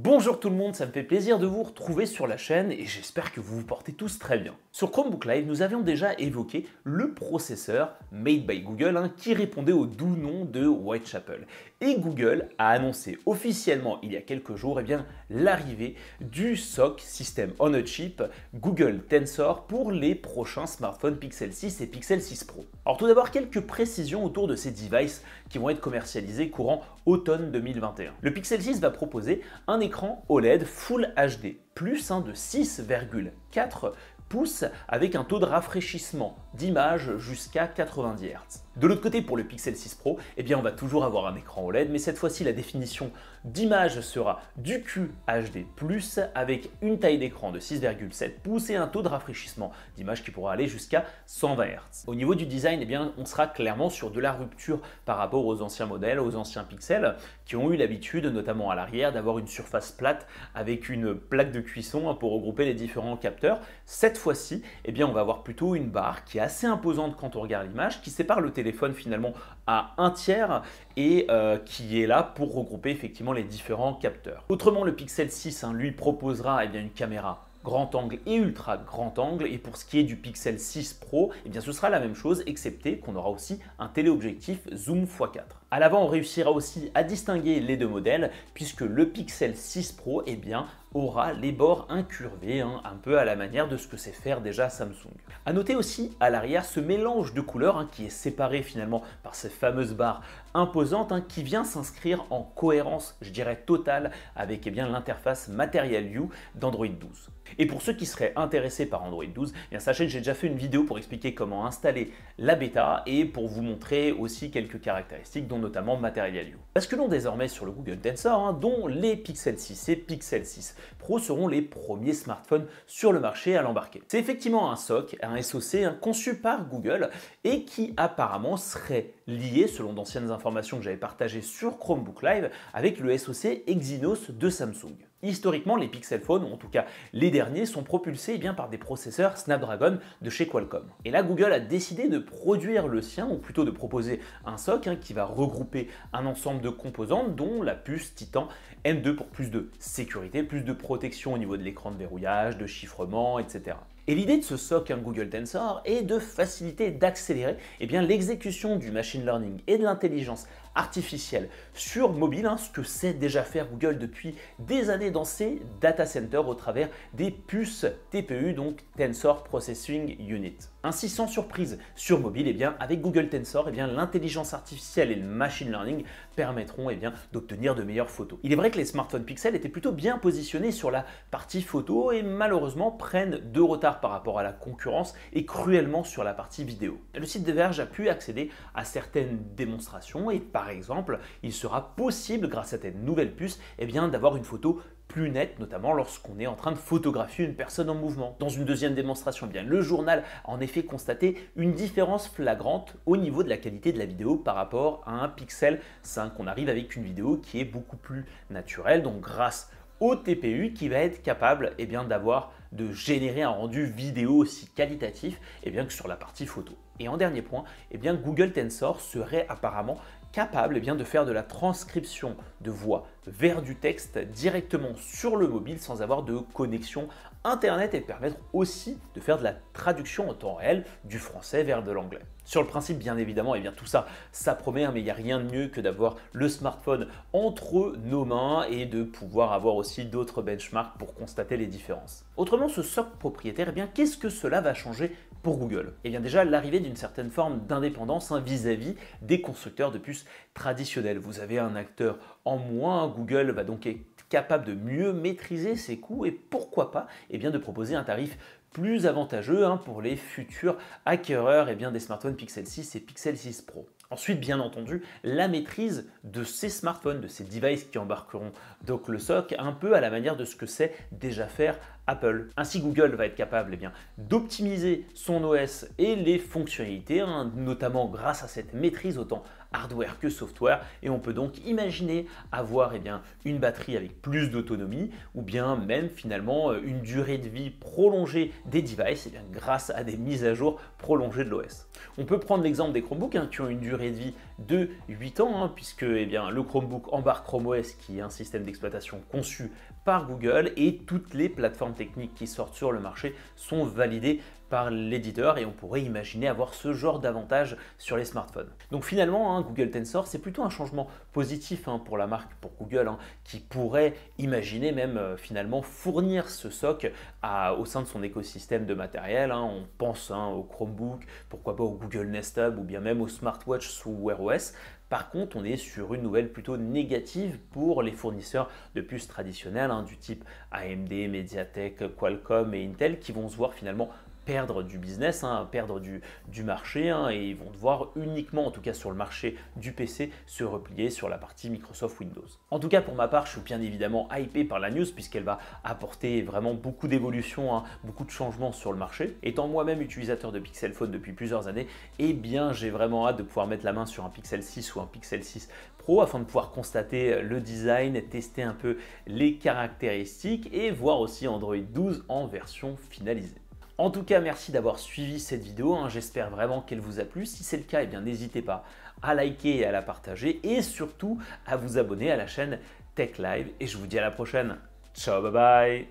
Bonjour tout le monde, ça me fait plaisir de vous retrouver sur la chaîne et j'espère que vous vous portez tous très bien. Sur Chromebook Live, nous avions déjà évoqué le processeur Made by Google qui répondait au doux nom de Whitechapel. Et Google a annoncé officiellement il y a quelques jours l'arrivée du SoC, System on a Chip, Google Tensor pour les prochains smartphones Pixel 6 et Pixel 6 Pro. Alors tout d'abord, quelques précisions autour de ces devices qui vont être commercialisés courant automne 2021. Le Pixel 6 va proposer un écran OLED Full HD, plus de 6,4 pouces avec un taux de rafraîchissement d'image jusqu'à 90 Hz. De l'autre côté, pour le Pixel 6 Pro, on va toujours avoir un écran OLED, mais cette fois-ci, la définition d'image sera du QHD+, avec une taille d'écran de 6,7 pouces et un taux de rafraîchissement d'image qui pourra aller jusqu'à 120 Hz. Au niveau du design, on sera clairement sur de la rupture par rapport aux anciens modèles, aux anciens Pixel, qui ont eu l'habitude, notamment à l'arrière, d'avoir une surface plate avec une plaque de cuisson pour regrouper les différents capteurs. Cette fois-ci, on va avoir plutôt une barre qui est assez imposante quand on regarde l'image, qui sépare le téléphone finalement à un tiers et qui est là pour regrouper effectivement les différents capteurs. Autrement, le Pixel 6 lui proposera une caméra grand angle et ultra grand angle, et pour ce qui est du Pixel 6 Pro, ce sera la même chose, excepté qu'on aura aussi un téléobjectif zoom x4. À l'avant, on réussira aussi à distinguer les deux modèles, puisque le Pixel 6 Pro aura les bords incurvés, un peu à la manière de ce que sait faire déjà Samsung. A noter aussi à l'arrière ce mélange de couleurs qui est séparé finalement par ces fameuses barres imposantes qui vient s'inscrire en cohérence, je dirais totale, avec l'interface Material You d'Android 12. Et pour ceux qui seraient intéressés par Android 12, sachez que j'ai déjà fait une vidéo pour expliquer comment installer la bêta et pour vous montrer aussi quelques caractéristiques, dont notamment Material You. Basculons désormais sur le Google Tensor, dont les Pixel 6 et Pixel 6 Pro seront les premiers smartphones sur le marché à l'embarquer. C'est effectivement un SoC, un SoC conçu par Google et qui apparemment serait lié, selon d'anciennes informations que j'avais partagées sur Chromebook Live, avec le SoC Exynos de Samsung. Historiquement, les Pixel Phones, ou en tout cas les derniers, sont propulsés par des processeurs Snapdragon de chez Qualcomm. Et là, Google a décidé de produire le sien, ou plutôt de proposer un SoC qui va regrouper un ensemble de composantes, dont la puce Titan M2 pour plus de sécurité, plus de protection au niveau de l'écran de verrouillage, de chiffrement, etc. Et l'idée de ce SoC Google Tensor est de faciliter et d'accélérer l'exécution du machine learning et de l'intelligence artificielle sur mobile, ce que sait déjà faire Google depuis des années dans ses data centers au travers des puces TPU, donc Tensor Processing Unit. Ainsi, sans surprise sur mobile, avec Google Tensor, l'intelligence artificielle et le machine learning permettront d'obtenir de meilleures photos. Il est vrai que les smartphones Pixel étaient plutôt bien positionnés sur la partie photo et malheureusement prennent de retard par rapport à la concurrence et cruellement sur la partie vidéo. Le site de Verge a pu accéder à certaines démonstrations et par exemple, il sera possible grâce à cette nouvelle puce d'avoir une photo plus nette, notamment lorsqu'on est en train de photographier une personne en mouvement. Dans une deuxième démonstration, le journal a en effet constaté une différence flagrante au niveau de la qualité de la vidéo par rapport à un Pixel 5. On arrive avec une vidéo qui est beaucoup plus naturelle, donc grâce au TPU qui va être capable de générer un rendu vidéo aussi qualitatif que sur la partie photo. Et en dernier point, Google Tensor serait apparemment capable de faire de la transcription de voix vers du texte directement sur le mobile sans avoir de connexion internet et permettre aussi de faire de la traduction en temps réel du français vers de l'anglais. Sur le principe, bien évidemment, tout ça, ça promet, mais il n'y a rien de mieux que d'avoir le smartphone entre nos mains et de pouvoir avoir aussi d'autres benchmarks pour constater les différences. Autrement, ce SoC propriétaire, qu'est-ce que cela va changer pour Google? Déjà, l'arrivée d'une certaine forme d'indépendance vis-à-vis des constructeurs de puces traditionnels. Vous avez un acteur en moins, Google va donc être capable de mieux maîtriser ses coûts et pourquoi pas de proposer un tarif plus avantageux pour les futurs acquéreurs des smartphones Pixel 6 et Pixel 6 Pro. Ensuite, bien entendu, la maîtrise de ces smartphones, de ces devices qui embarqueront donc le SoC, un peu à la manière de ce que sait déjà faire Apple. Ainsi, Google va être capable d'optimiser son OS et les fonctionnalités, notamment grâce à cette maîtrise autant hardware que software, et on peut donc imaginer avoir une batterie avec plus d'autonomie ou bien même finalement une durée de vie prolongée des devices grâce à des mises à jour prolongées de l'OS. On peut prendre l'exemple des Chromebooks qui ont une durée de vie de 8 ans puisque le Chromebook embarque Chrome OS qui est un système d'exploitation conçu par Google et toutes les plateformes techniques qui sortent sur le marché sont validées par l'éditeur et on pourrait imaginer avoir ce genre d'avantage sur les smartphones. Donc finalement, Google Tensor, c'est plutôt un changement positif pour la marque, pour Google, qui pourrait imaginer même finalement fournir ce SoC au sein de son écosystème de matériel. On pense au Chromebook, pourquoi pas au Google Nest Hub ou bien même au smartwatch sous Wear OS. Par contre, on est sur une nouvelle plutôt négative pour les fournisseurs de puces traditionnels du type AMD, MediaTek, Qualcomm et Intel qui vont se voir finalement perdre du business, perdre du marché et ils vont devoir uniquement, en tout cas sur le marché du PC, se replier sur la partie Microsoft Windows. En tout cas pour ma part, je suis bien évidemment hypé par la news puisqu'elle va apporter vraiment beaucoup d'évolutions, beaucoup de changements sur le marché. Étant moi-même utilisateur de Pixel Phone depuis plusieurs années, j'ai vraiment hâte de pouvoir mettre la main sur un Pixel 6 ou un Pixel 6 Pro afin de pouvoir constater le design, tester un peu les caractéristiques et voir aussi Android 12 en version finalisée. En tout cas, merci d'avoir suivi cette vidéo, j'espère vraiment qu'elle vous a plu. Si c'est le cas, n'hésitez pas à liker et à la partager et surtout à vous abonner à la chaîne Tech Live. Et je vous dis à la prochaine. Ciao, bye bye.